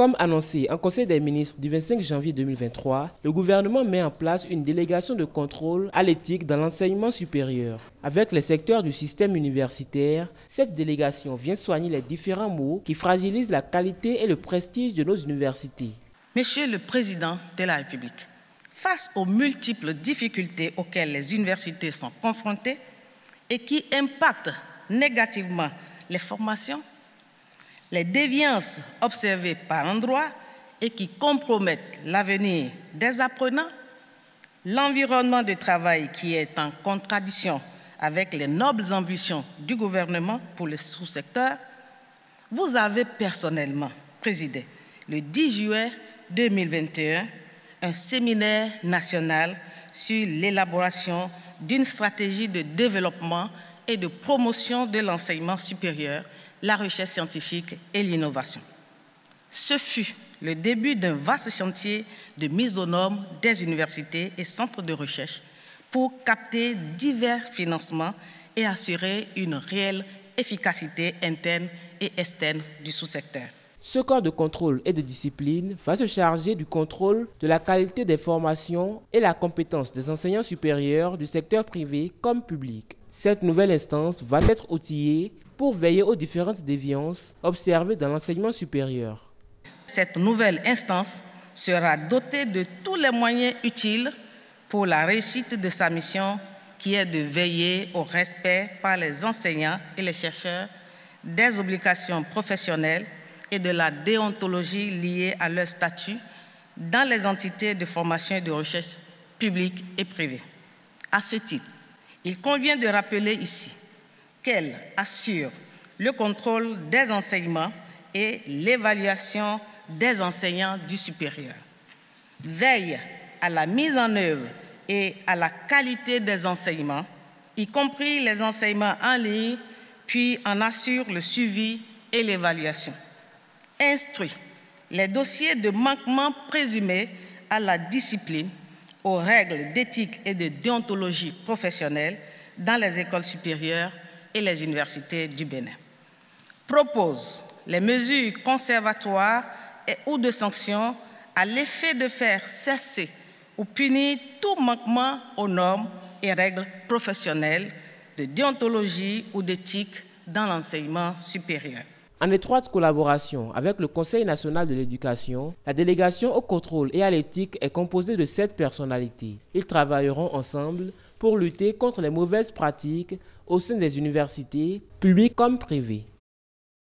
Comme annoncé en Conseil des ministres du 25 janvier 2023, le gouvernement met en place une délégation de contrôle à l'éthique dans l'enseignement supérieur. Avec les secteurs du système universitaire, cette délégation vient soigner les différents maux qui fragilisent la qualité et le prestige de nos universités. Monsieur le Président de la République, face aux multiples difficultés auxquelles les universités sont confrontées et qui impactent négativement les formations, les déviances observées par endroits et qui compromettent l'avenir des apprenants, l'environnement de travail qui est en contradiction avec les nobles ambitions du gouvernement pour le sous-secteur, vous avez personnellement présidé le 10 juillet 2021 un séminaire national sur l'élaboration d'une stratégie de développement et de promotion de l'enseignement supérieur, la recherche scientifique et l'innovation. Ce fut le début d'un vaste chantier de mise aux normes des universités et centres de recherche pour capter divers financements et assurer une réelle efficacité interne et externe du sous-secteur. Ce corps de contrôle et de discipline va se charger du contrôle de la qualité des formations et la compétence des enseignants supérieurs du secteur privé comme public. Cette nouvelle instance va être outillée pour veiller aux différentes déviances observées dans l'enseignement supérieur. Cette nouvelle instance sera dotée de tous les moyens utiles pour la réussite de sa mission qui est de veiller au respect par les enseignants et les chercheurs des obligations professionnelles et de la déontologie liée à leur statut dans les entités de formation et de recherche publiques et privées. À ce titre, il convient de rappeler ici qu'elle assure le contrôle des enseignements et l'évaluation des enseignants du supérieur, veille à la mise en œuvre et à la qualité des enseignements, y compris les enseignements en ligne, puis en assure le suivi et l'évaluation. Instruit les dossiers de manquement présumés à la discipline, aux règles d'éthique et de déontologie professionnelle dans les écoles supérieures et les universités du Bénin. Propose les mesures conservatoires et ou de sanctions à l'effet de faire cesser ou punir tout manquement aux normes et règles professionnelles de déontologie ou d'éthique dans l'enseignement supérieur. En étroite collaboration avec le Conseil national de l'éducation, la délégation au contrôle et à l'éthique est composée de 7 personnalités. Ils travailleront ensemble pour lutter contre les mauvaises pratiques au sein des universités, publiques comme privées.